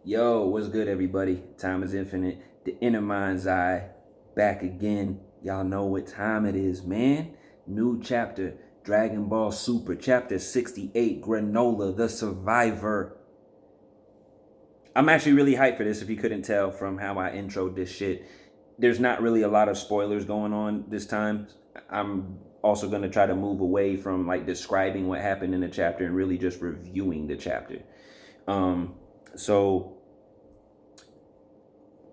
Yo, what's good, everybody? Time is infinite. The inner mind's eye back again. Y'all know what time it is, man. New chapter, Dragon Ball Super, chapter 68, Granolah, the survivor. I'm actually really hyped for this if you couldn't tell from how I introed this shit. There's not really a lot of spoilers going on this time. I'm also going to try to move away from like describing what happened in the chapter and really just reviewing the chapter. So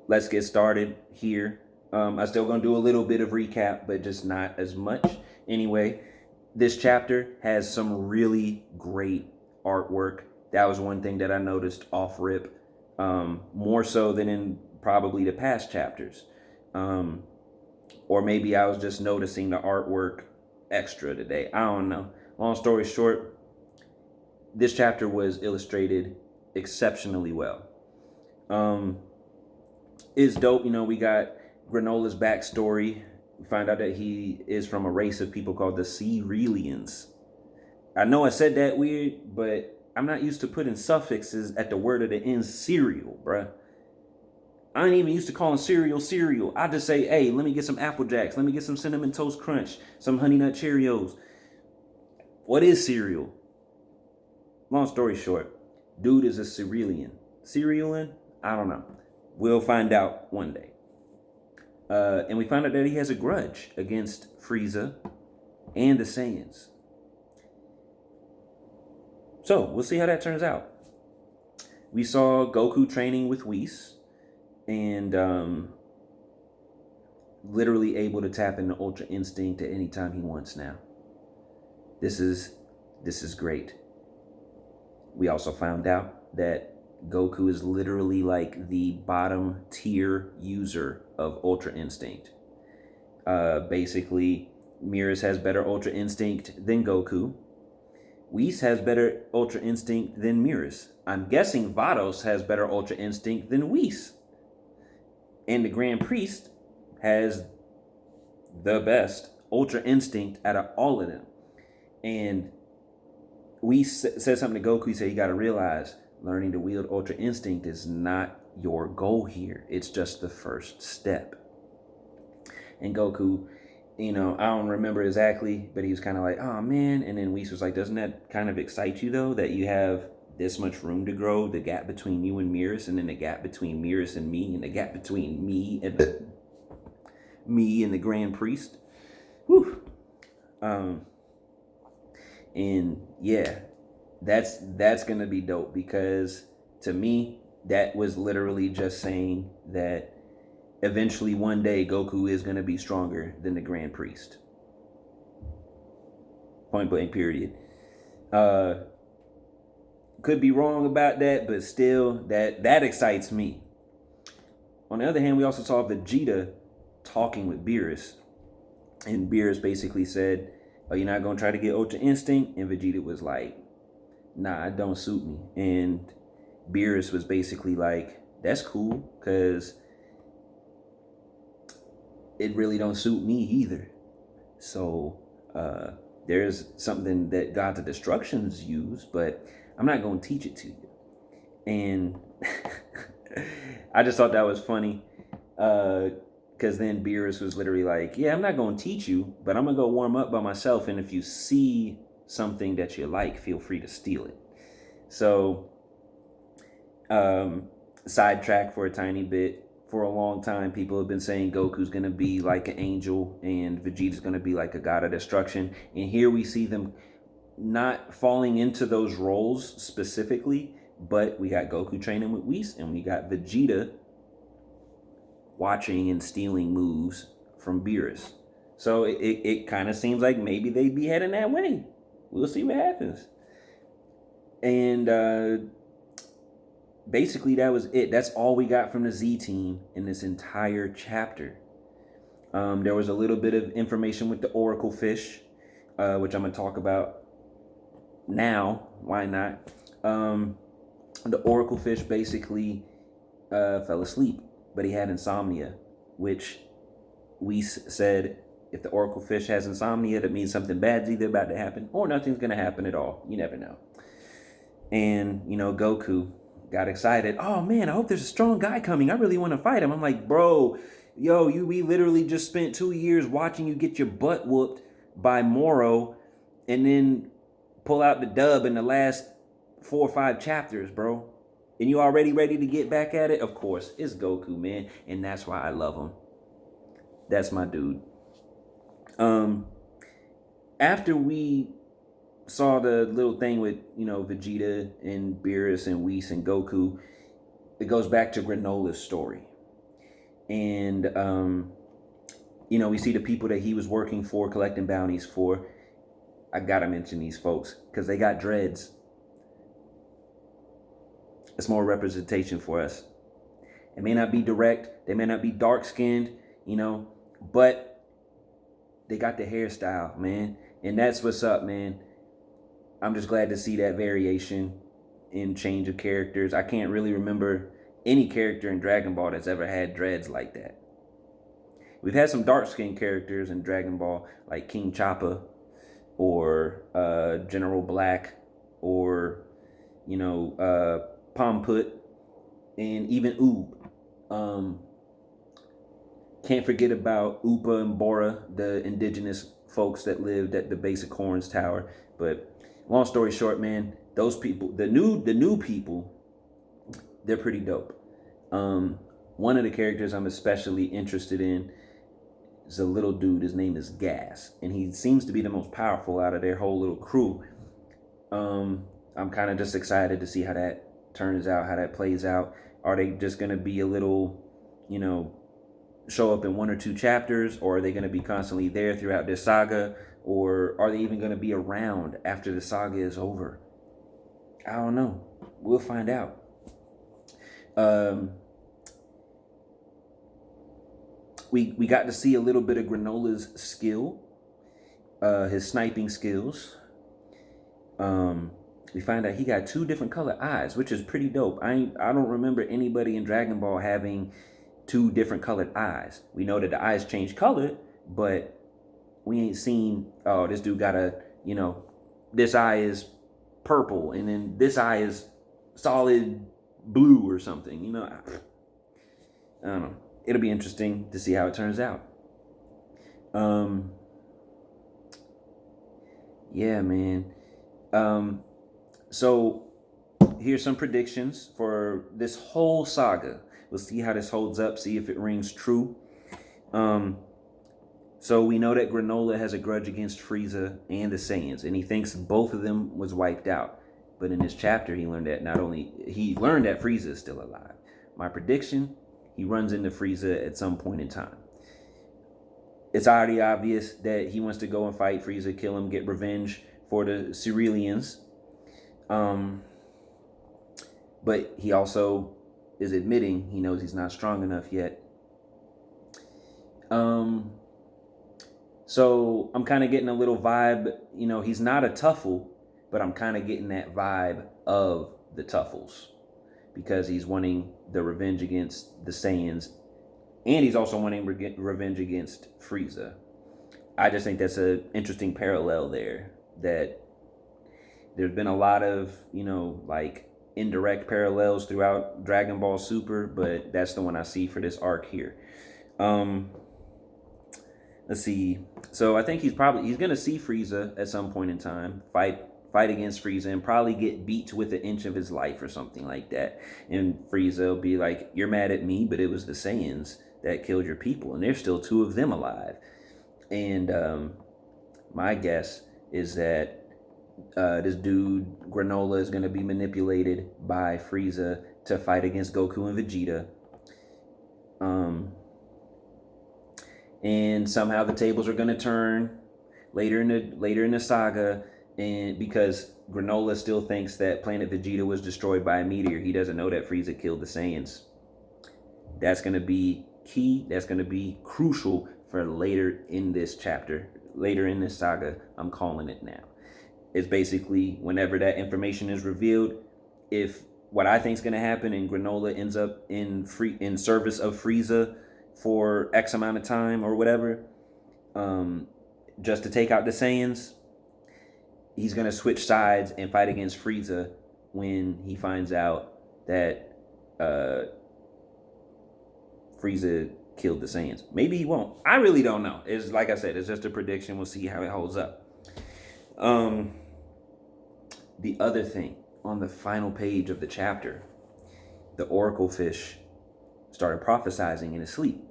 let's get started here. I'm still going to do a little bit of recap, but just not as much. Anyway, this chapter has some really great artwork. That was one thing that I noticed off rip, more so than in probably the past chapters. Or maybe I was just noticing the artwork extra today. I don't know. Long story short, this chapter was illustrated exceptionally well. It's dope. We got Granola's backstory. We find out that he is from a race of people called the Cerealians. I know I said that weird, but I'm not used to putting suffixes at the word of the end, cereal, bruh. I ain't even used to calling cereal. I just say, hey, let me get some Apple Jacks. Let me get some Cinnamon Toast Crunch, some Honey Nut Cheerios. What is cereal? Long story short, dude is a Cerealian. Cerealin? I don't know. We'll find out one day. And we find out that he has a grudge against Frieza and the Saiyans. So we'll see how that turns out. We saw Goku training with Whis and literally able to tap into Ultra Instinct at any time he wants now. This is great. We also found out that Goku is literally like the bottom tier user of Ultra Instinct. Basically, Beerus has better Ultra Instinct than Goku. Whis has better Ultra Instinct than Beerus. I'm guessing Vados has better Ultra Instinct than Whis. And the Grand Priest has the best Ultra Instinct out of all of them. And Whis said something to Goku. He said, you got to realize learning to wield Ultra Instinct is not your goal here. It's just the first step. And Goku, I don't remember exactly, but he was kind of like, oh man. And then Whis was like, doesn't that kind of excite you though, that you have this much room to grow, the gap between you and Beerus, and then the gap between Beerus and me, and the gap between me and the Grand Priest? Whew. And yeah, that's gonna be dope, because to me that was literally just saying that eventually one day Goku is gonna be stronger than the Grand Priest. Point blank period. Could be wrong about that, but still that excites me. On the other hand, we also saw Vegeta talking with Beerus, and Beerus basically said, oh, you're not gonna try to get Ultra Instinct? And Vegeta was like, nah, it don't suit me. And Beerus was basically like, that's cool, because it really don't suit me either. So there's something that Gods of Destructions use, but I'm not going to teach it to you. And I just thought that was funny, because then Beerus was literally like, yeah, I'm not going to teach you, but I'm going to go warm up by myself, and if you see something that you like, feel free to steal it. So sidetrack for a tiny bit. For a long time, people have been saying Goku's going to be like an angel and Vegeta's going to be like a god of destruction. And here we see them not falling into those roles specifically, but we got Goku training with Whis, and we got Vegeta watching and stealing moves from Beerus. So it kind of seems like maybe they'd be heading that way. We'll see what happens. And basically that was it. That's all we got from the Z team in this entire chapter. There was a little bit of information with the Oracle Fish, which I'm going to talk about now. Why not? The Oracle Fish basically fell asleep, but he had insomnia, which we said, if the Oracle Fish has insomnia, that means something bad's either about to happen or nothing's going to happen at all. You never know. And, Goku got excited. Oh man, I hope there's a strong guy coming. I really want to fight him. I'm like, bro, yo, we literally just spent 2 years watching you get your butt whooped by Moro, and then pull out the dub in the last 4 or 5 chapters, bro. And you already ready to get back at it? Of course, it's Goku, man, and that's why I love him. That's my dude. After we saw the little thing with, Vegeta and Beerus and Whis and Goku, it goes back to Granola's story. And, we see the people that he was working for, collecting bounties for. I gotta mention these folks because they got dreads. It's more representation for us. It may not be direct, they may not be dark-skinned, but they got the hairstyle, man. And that's what's up, man. I'm just glad to see that variation in change of characters. I can't really remember any character in Dragon Ball that's ever had dreads like that. We've had some dark-skinned characters in Dragon Ball, like King Choppa, or General Black, or, Pomput, and even Oob. Can't forget about Upa and Bora, the indigenous folks that lived at the base of Corn's Tower. But long story short, man, those people, the new people, they're pretty dope. One of the characters I'm especially interested in is a little dude. His name is Gas, and he seems to be the most powerful out of their whole little crew. I'm kind of just excited to see how that turns out, how that plays out. Are they just going to be a little, show up in 1 or 2 chapters, or are they going to be constantly there throughout this saga, or are they even going to be around after the saga is over? I don't know. We'll find out. We got to see a little bit of Granola's skill, his sniping skills. We find out he got 2 different colored eyes, which is pretty dope. I don't remember anybody in Dragon Ball having 2 different colored eyes. We know that the eyes change color, but we ain't seen, oh, this dude got this eye is purple, and then this eye is solid blue or something. I don't know. It'll be interesting to see how it turns out. Yeah, man. So here's some predictions for this whole saga. We'll see how this holds up, see if it rings true. So we know that Granolah has a grudge against Frieza and the Saiyans, and he thinks both of them was wiped out. But in this chapter, he learned that Frieza is still alive. My prediction, he runs into Frieza at some point in time. It's already obvious that he wants to go and fight Frieza, kill him, get revenge for the Cerealians. But he also is admitting he knows he's not strong enough yet. So I'm kind of getting a little vibe, he's not a Tuffle, but I'm kind of getting that vibe of the Tuffles, because he's wanting the revenge against the Saiyans, and he's also wanting revenge against Frieza. I just think that's an interesting parallel there, that there's been a lot of, indirect parallels throughout Dragon Ball Super, but that's the one I see for this arc here. Let's see. So I think he's going to see Frieza at some point in time, fight against Frieza, and probably get beat to within an inch of his life or something like that. And Frieza will be like, you're mad at me, but it was the Saiyans that killed your people, and there's still 2 of them alive. And my guess is that this dude, Granolah, is going to be manipulated by Frieza to fight against Goku and Vegeta. And somehow the tables are going to turn later in the saga, and because Granolah still thinks that Planet Vegeta was destroyed by a meteor, he doesn't know that Frieza killed the Saiyans. That's going to be key. That's going to be crucial for later in this chapter, later in this saga. I'm calling it now. It's basically whenever that information is revealed, if what I think is going to happen and Granolah ends up in service of Frieza for X amount of time or whatever, just to take out the Saiyans, he's going to switch sides and fight against Frieza when he finds out that Frieza killed the Saiyans. Maybe he won't. I really don't know. It's like I said, it's just a prediction. We'll see how it holds up. The other thing, on the final page of the chapter, the oracle fish started prophesizing in his sleep.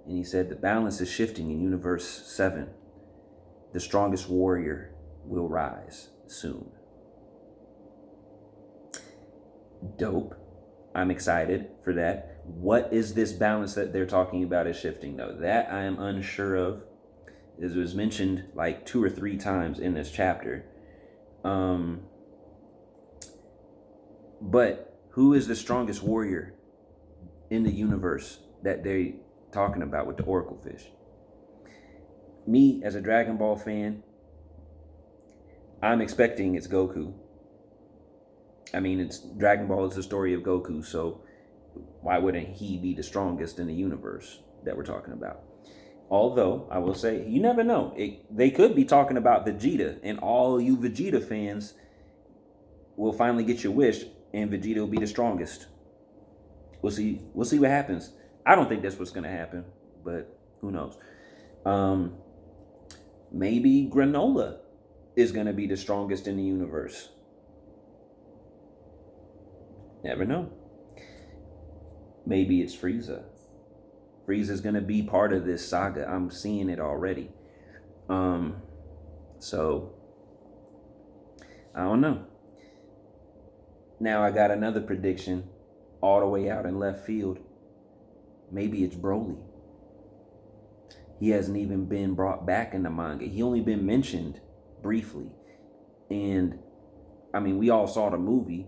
And he said, the balance is shifting in Universe 7. The strongest warrior will rise soon. Dope. I'm excited for that. What is this balance that they're talking about is shifting, though? That I am unsure of. It was mentioned like 2 or 3 times in this chapter. But who is the strongest warrior in the universe that they're talking about with the oracle fish? Me, as a Dragon Ball fan, I'm expecting it's Goku. I mean, it's Dragon Ball is the story of Goku, so why wouldn't he be the strongest in the universe that we're talking about? Although, I will say, you never know. They could be talking about Vegeta, and all you Vegeta fans will finally get your wish, and Vegeta will be the strongest. We'll see what happens. I don't think that's what's going to happen, but who knows? Maybe Granolah is going to be the strongest in the universe. Never know. Maybe it's Frieza. Frieza's going to be part of this saga. I'm seeing it already. So, I don't know. Now I got another prediction all the way out in left field. Maybe it's Broly. He hasn't even been brought back in the manga. He only been mentioned briefly. And, I mean, we all saw the movie.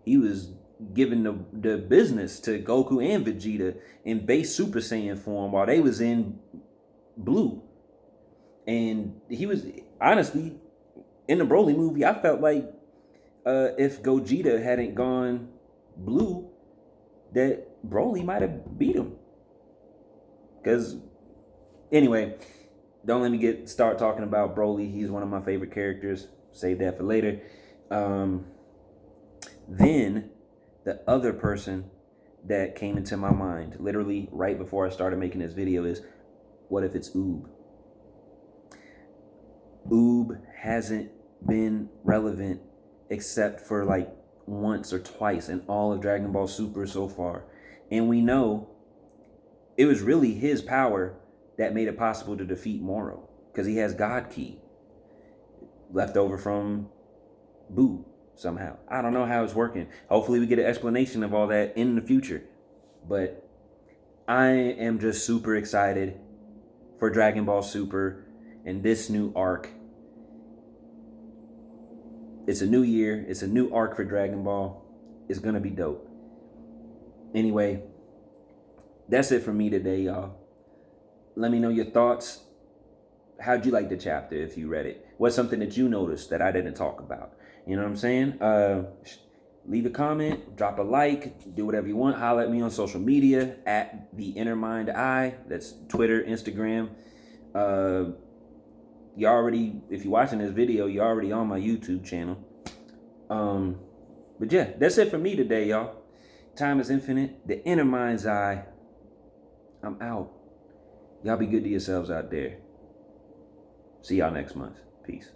He was giving the business to Goku and Vegeta in base Super Saiyan form while they was in blue. And he was, honestly, in the Broly movie, I felt like if Gogeta hadn't gone blue, that Broly might have beat him. Because, anyway, don't let me start talking about Broly. He's one of my favorite characters. Save that for later. Then, the other person that came into my mind, literally right before I started making this video, is, what if it's Oob? Oob hasn't been relevant except for like once or twice in all of Dragon Ball Super so far. And we know it was really his power that made it possible to defeat Moro, because he has God Ki left over from Boo somehow. I don't know how it's working. Hopefully we get an explanation of all that in the future. But I am just super excited for Dragon Ball Super and this new arc. It's a new year. It's a new arc for Dragon Ball. It's going to be dope. Anyway, that's it for me today, y'all. Let me know your thoughts. How'd you like the chapter if you read it? What's something that you noticed that I didn't talk about? You know what I'm saying? Leave a comment, drop a like, do whatever you want. Holler at me on social media at the Inner Mind Eye. That's Twitter, Instagram. You already, if you're watching this video, you're already on my YouTube channel. But yeah, that's it for me today, y'all. Time is infinite. The Inner Mind's Eye. I'm out. Y'all be good to yourselves out there. See y'all next month. Peace.